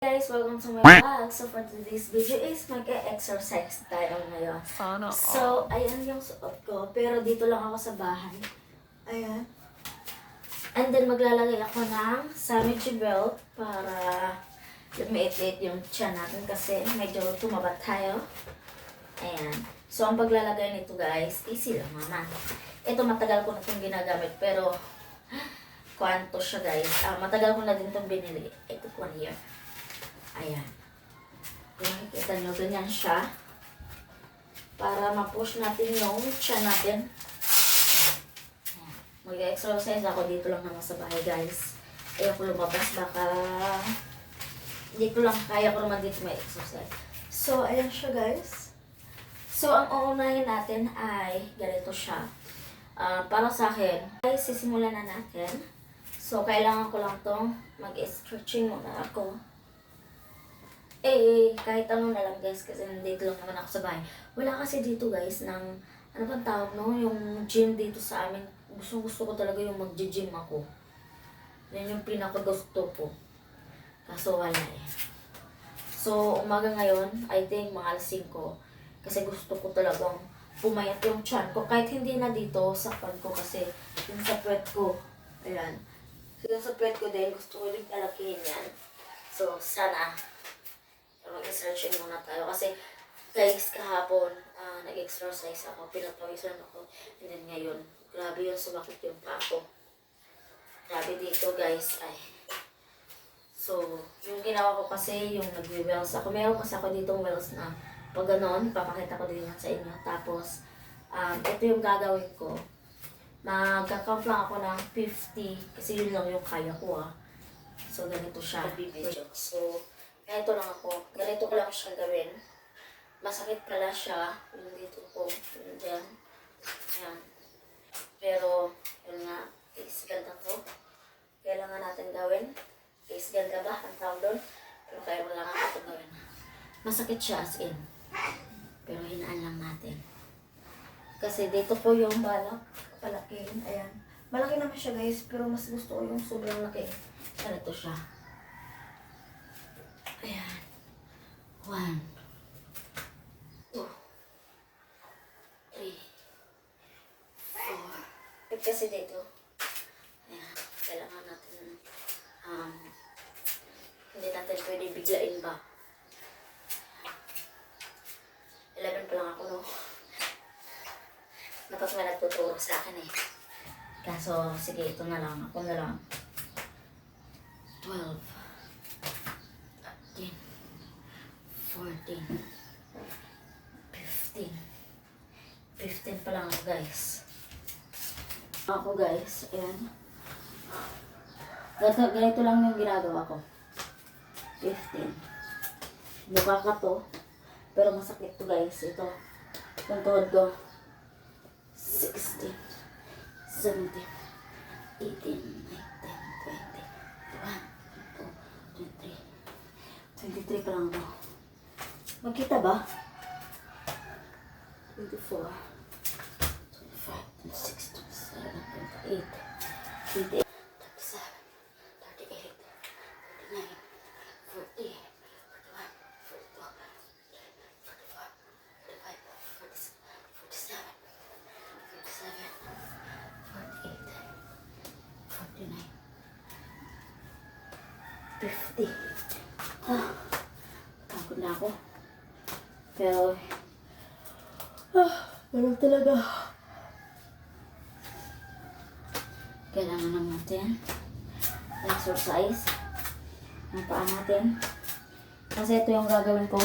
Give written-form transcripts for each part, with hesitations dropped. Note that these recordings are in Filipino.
Guys, welcome to my vlog. So for today's video is mag-exercise tayo ngayon. Sana So, ayan yung suot ko. Pero dito lang ako sa bahay. Ayan. And then maglalagay ako ng sandwich belt para lumiit-liit yung tiyan natin kasi medyo tumaba tayo. Ayan. So, ang paglalagay nito guys, easy lang naman. Ito matagal ko na itong ginagamit pero kwanto siya guys. Matagal ko na din itong binili. Ito 1 year. Ayan. Kung makikita nyo, ganyan siya. Para ma-push natin yung tiyan natin. Ayan. Mag-exercise ako dito lang naman sa bahay, guys. Ayoko lumabas, baka hindi ko lang kaya ko naman dito may exercise. So, ayan siya, guys. So, ang uunahin natin ay ganito siya. Para sa akin, ay sisimulan na natin. So, kailangan ko lang tong mag-stretching muna ako. Kahit ano na lang guys, kasi nandito lang naman ako sa bahay. Wala kasi dito guys, ng, ano bang tawag no? Yung gym dito sa amin. Gusto ko talaga yung mag-gym ako. Yan yung pinaka-gusto ko. Kaso wala eh. So, umaga ngayon, I think mga alas 5. Kasi gusto ko talagang pumayat yung tiyan ko. Kahit hindi na dito, sa pan ko kasi yung sa puwet ko. Ayan. Yung sa puwet ko din, gusto ko rin alakihin yan. So, sana mag-stretching muna tayo kasi guys kahapon nag-exercise ako, pinapawisan ako, and then ngayon grabe yun, sumakit yung paa ko, grabe dito guys. So yung ginawa ko kasi yung nagwe-wells ako, meron kasi ako ditong wells na pag ganon, papakita ko din yan sa inyo. Tapos ito yung gagawin ko, magka-count lang ako ng 50 kasi yun lang yung kaya ko So ganito siya, so ganito lang ako. Ganito ko lang siya gawin. Masakit pala siya. Yung dito ko. Yung dyan. Ayan. Pero, yun nga. Is ganda to. Kailangan natin gawin. Is ganda ba? Ang tawag doon. Pero kailangan natin gawin. Masakit siya as in. Pero hinaan lang natin. Kasi dito po yung balak. Palakihin. Ayan. Malaki naman siya guys. Pero mas gusto ko yung sobrang laki. Ganito siya. Ayan. 1, 2, 3, 4. Kasi dito, ayan, kailangan natin, hindi natin pwede biglain ba. 11 pa lang ako, no? Tapos may nagtuturo sa akin eh. Kaso, sige, ito na lang. Ako na lang. 12. 14, 15. 15 pa lang ako guys. Ako guys, ayan. Ganito lang yung ginagawa ko. 15. Mukha ka to. Pero masakit to guys. Ito. Yung tuhod ko. 16, 17, 18, 19, 20, 21, 22, 23. 23 pa lang ako. Magkita ba? 24, 25, 26, 27, 28, 28, 37, 38, 39, 40, 41, 42, 44, 45, 46, 47, 48, 49, 50. Takot na ako. Pero, ganun talaga. Kailangan naman natin exercise ng paa natin. Kasi ito yung gagawin ko.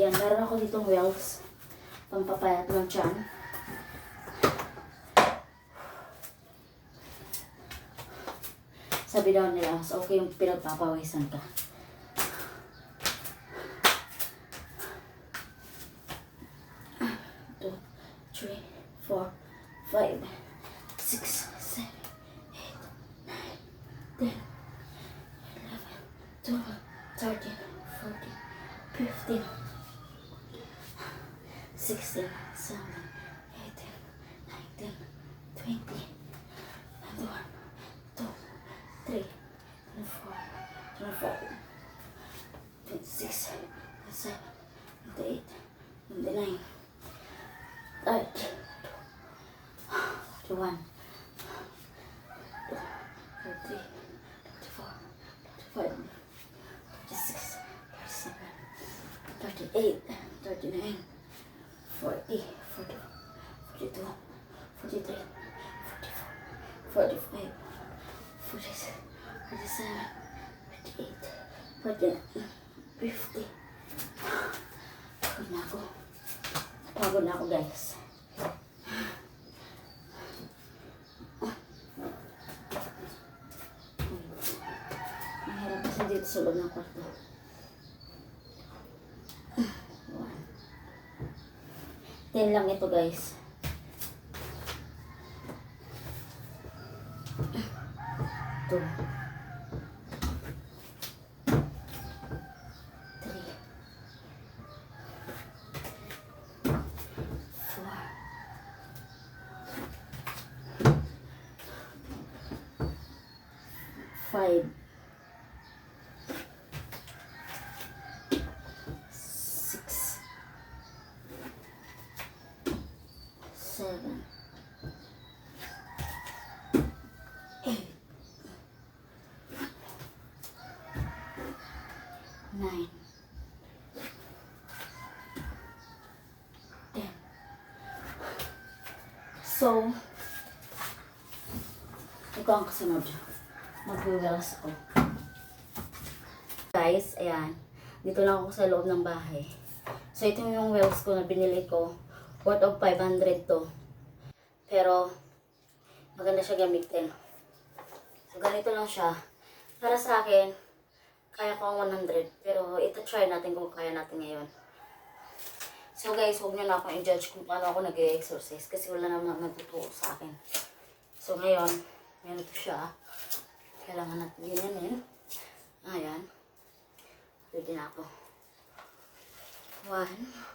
Yan, meron ako ditong wells. Pampapayat lang dyan. Sabi daw nila, mas okay yung pinagpapawisan ka. 3, 4, 5, 6, 7, 8, 9, 10, 11, 12, 13, 14, 15, 16, 17, 18, 19, 20, 21, 22, 23, 24, 25, 26, 27, 28, 29, 30, 31, 33, 34, 35, 36, 37, 38, 39, 40, 41, 42, 43, 44, 45, 46, 47, 48, 49, 50. Pagod na ako. Pagod na ako, guys. Mahirap kasi dito sa loob ng kwarto. 10 lang ito, guys. 2, 3, 4, 5, 6, 7, 8, 9, 10. So, ito ang kasunod. Mag-wells ako. Guys, ayan. Dito lang ako sa loob ng bahay. So, ito yung wells ko na binili ko. Worth of 500 to. Pero, maganda siya gamitin. So, ganito lang siya. Para sa akin, kaya ko ang 100. Pero, ito try natin kung kaya natin ngayon. So, guys, huwag nyo na akong i-judge kung paano ako nag-exercise. Kasi wala namang nagtuturo sa akin. So, ngayon, ganito siya. Kailangan natin ginanin. Ayan. Pwede na ako. 1.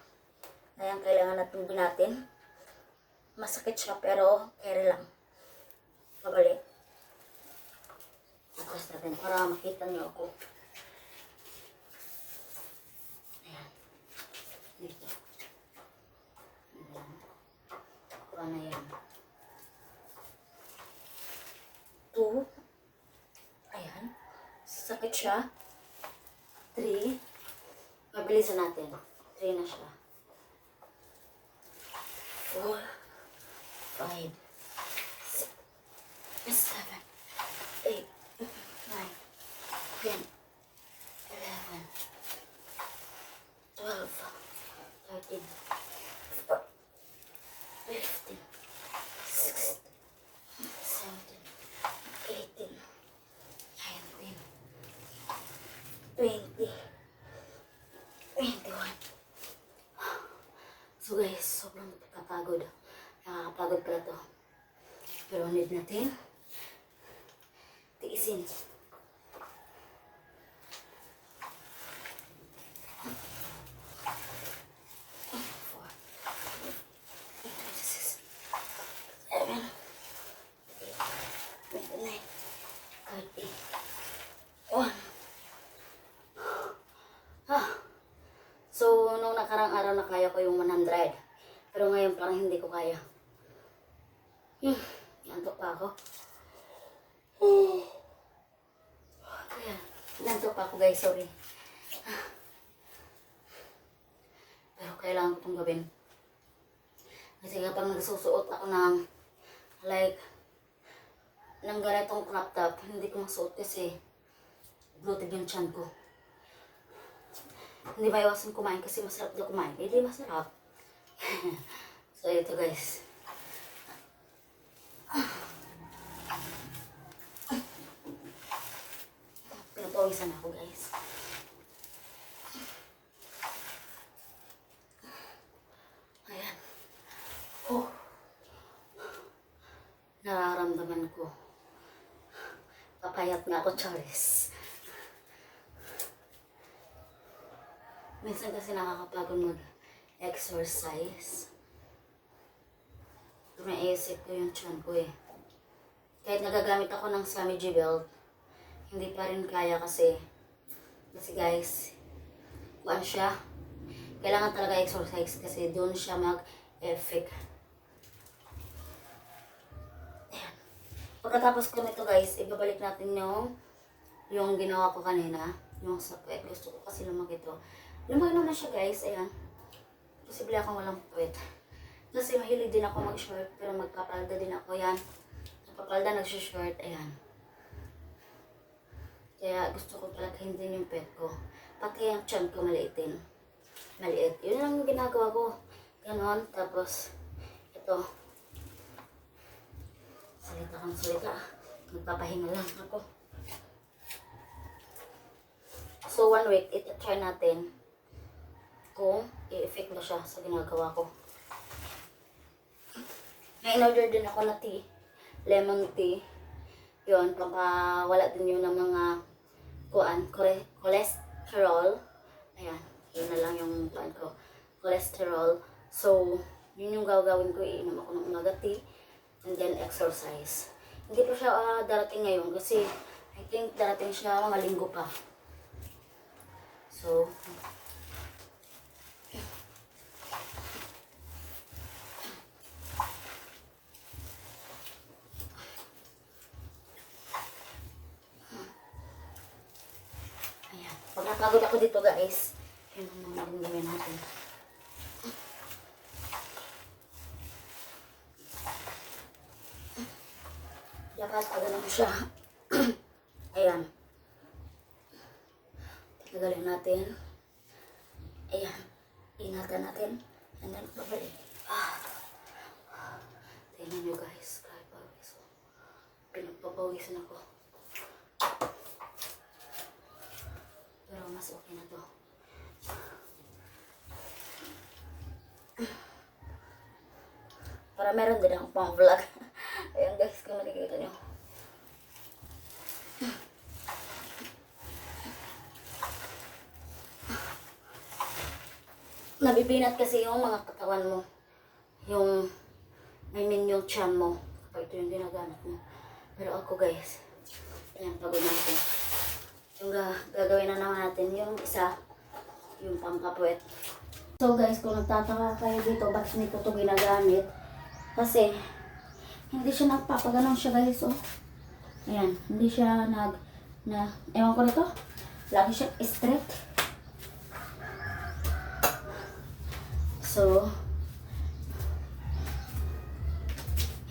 Ayan, kailangan natin binatin. Masakit siya, pero carry lang. Pabalik. Atras natin para makita niyo ako. Ayan. Dito. Ayan. Paano yan? 2. Ayan. Sakit siya. 3. Mabilisan natin. 3 na siya. 4, 5, 6, 7, 8, 9, 10, 11, 12, 13, 14, 15, 16, 17, 18, 19, 20, 21. So guys, sobrang nakakapagod. Nakakapagod pala to. Pero need natin tiisin. So, nung nakarang araw na kaya ko yung 100. Pero ngayon parang hindi ko kaya. Nantok pa ako. Ayan, nantok pa ako guys, sorry. Pero kailangan ko itong gawin. Kasi kapag nagsusuot ako ng like ng ganitong crop top, hindi ko masuot kasi bloated yung tiyan ko. Hindi maiwasan kumain kasi masarap daw kumain. Hindi masarap. So, ito guys. Pinapawisan ako guys. Ayan. Oh. Nararamdaman ko. Papayat na ako, Charis. Minsan kasi nakakapagod mag-exercise. Tumaisip ko yung tiyan ko eh. Kahit nagagamit ako ng Sammy G belt, hindi pa rin kaya kasi guys, kuan siya. Kailangan talaga exercise kasi doon siya mag-effect. Ayan. Pagkatapos ko nito guys, ibabalik natin yung ginawa ko kanina. Yung sa puwet. Gusto ko kasi lumaki ito. Lumaki naman siya guys. Ayan. Posible akong walang puwet. Kasi mahilig din ako mag-short. Pero magpapalda din ako. Yan. Nagpapalda, nag-short. Ayan. Kaya gusto ko palaghin din yung puwet ko. Pati yung tiyan ko maliitin. Maliit. Yun lang yung ginagawa ko. Ganon. Tapos, ito. Salita kang salita. Magpapahinga lang ako. So, 1 week, iti-try natin kung i-effect na siya sa ginagawa ko. May in-order din ako na tea. Lemon tea. Yun, pampawala din yun ng mga cholesterol. Ayan, yun na lang yung kuan ko. Cholesterol. So, yun yung gagawin ko. Iinom ako ng umaga tea. And then, exercise. Hindi pa siya darating ngayon kasi I think darating siya mga linggo pa. So, ayan. Pag napagod ako dito guys, yun ang mga gawin natin. Dapat pagano siya. Ayan. Tagalin natin. Ayan. Ingatan natin. And then, babalik. Tingnan nyo guys. Kahit pawis. Pinagpapawisan ako. Pero mas okay na to. Para meron din akong pang vlog. Ayan guys, kung nakikita nyo. Nabibinat kasi yung mga katawan mo. Yung yung tiyan mo. Kapag ito yung ginagamit mo. Pero ako guys, ayan, pagod natin. Yung gagawin na naman natin, yung isa, yung pangkapuwet. So guys, kung nagtataka kayo dito, bakit nito ito ginagamit? Kasi, hindi siya nagpapaganon siya guys, oh. Ayan, hindi siya ewan ko nito, lagi siya straight. So,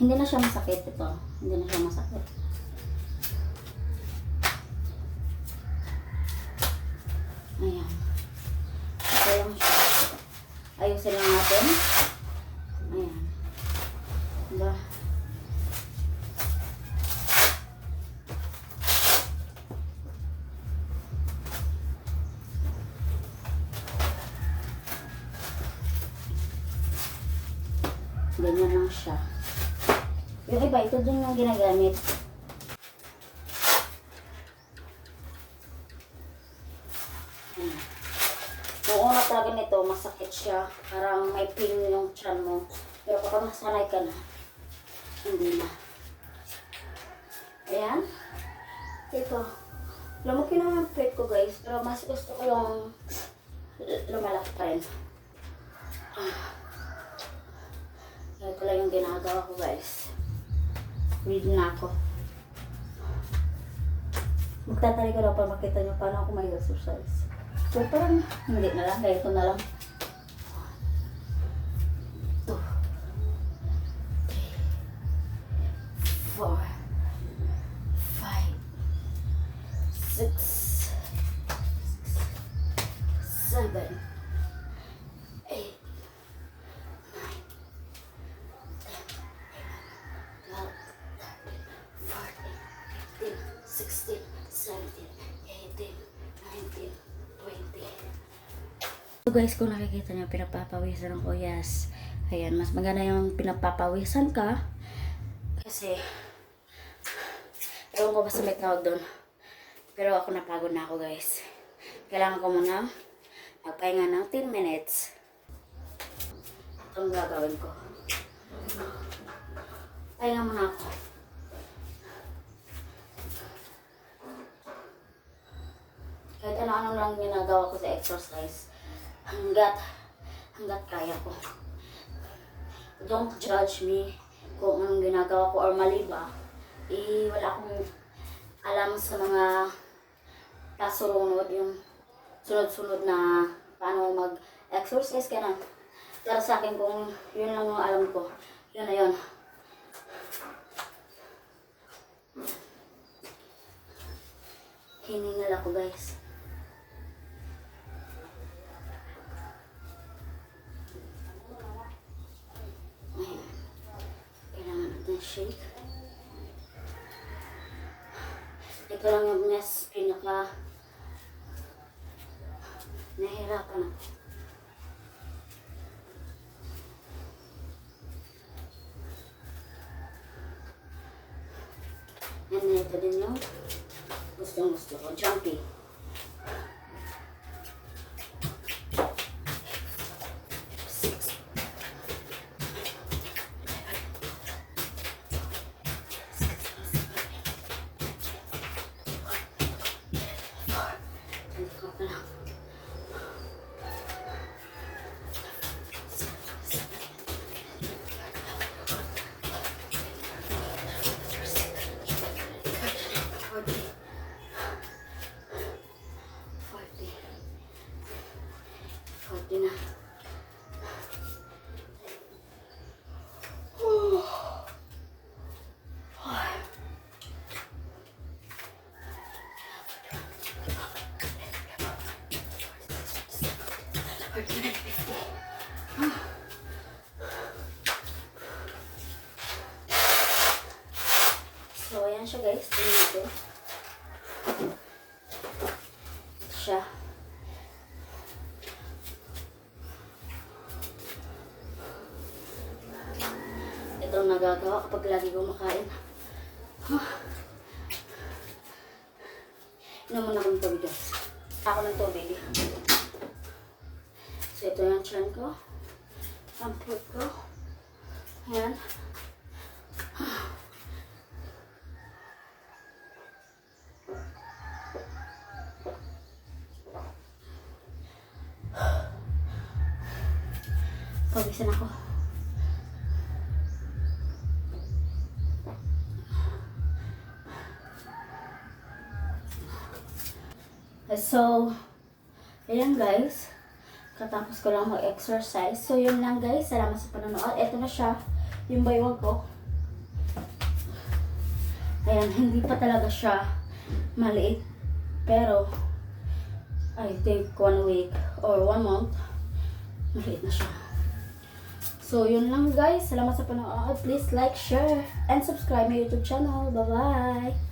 hindi na siya masakit ito. Hindi na siya masakit. Ayan. Ito lang siya. Ayusin lang natin. Ayan. Diba? Ganyan lang siya. Yung iba, ito din yung ginagamit. Ayan. Yung una talaga nito, masakit siya. Parang may pain yung tiyan mo. Pero kapag nasanay ka na, hindi na. Ayan. Ito. Lumaki naman yung plate ko guys. Pero mas gusto ko yung lumalaki pa rin. Ito lang yung ginagawa ko guys. Read na ako. Magtatry ko daw para makita nyo paano ako may exercise. So parang hindi na lang. Kaya ito na lang. 2, 3, 4, 5, 6, 7, 16, 17, 18, 19, 20. So guys, kung nakikita nyo, pinapapawisan ako, yes. Ayan, mas maganda yung pinapapawisan ka. Kasi, ewan ko ba sa may tawag doon. Pero ako napagod na ako guys. Kailangan ko muna magpahinga ng 10 minutes. Itong gagawin ko. Pahinga muna ako. Kahit ano-ano lang ginagawa ko sa exercise. Hanggat kaya ko. Don't judge me kung anong ginagawa ko or mali ba. Wala akong alam sa mga kasurunod, yung sunod-sunod na paano mag-exercise ka na. Pero sa akin, kung yun lang yung alam ko, yun na yun. Hiningal ako, guys. Ayan. Kailangan natin shake. Ito lang yung pinaka nahihirapan ako. And ito din yung gusto ko. Jumpy. Na. So, ayan siya guys. Ito siya. Ito ang nagagawa kapag lagi kumakain. Inom muna akong tubig guys. Ako ng tubig. So ito yung chan ko. Ang foot ko. Ayan. Pawisan ako. So, ayan guys. Katapos ko lang mag-exercise. So, yun lang guys. Salamat sa panonood. Ito na siya. Yung baywag ko. Ayan, hindi pa talaga siya maliit. Pero, I think 1 week or 1 month, maliit na siya. So, yun lang guys. Salamat sa panonood. Please like, share, and subscribe my YouTube channel. Bye-bye!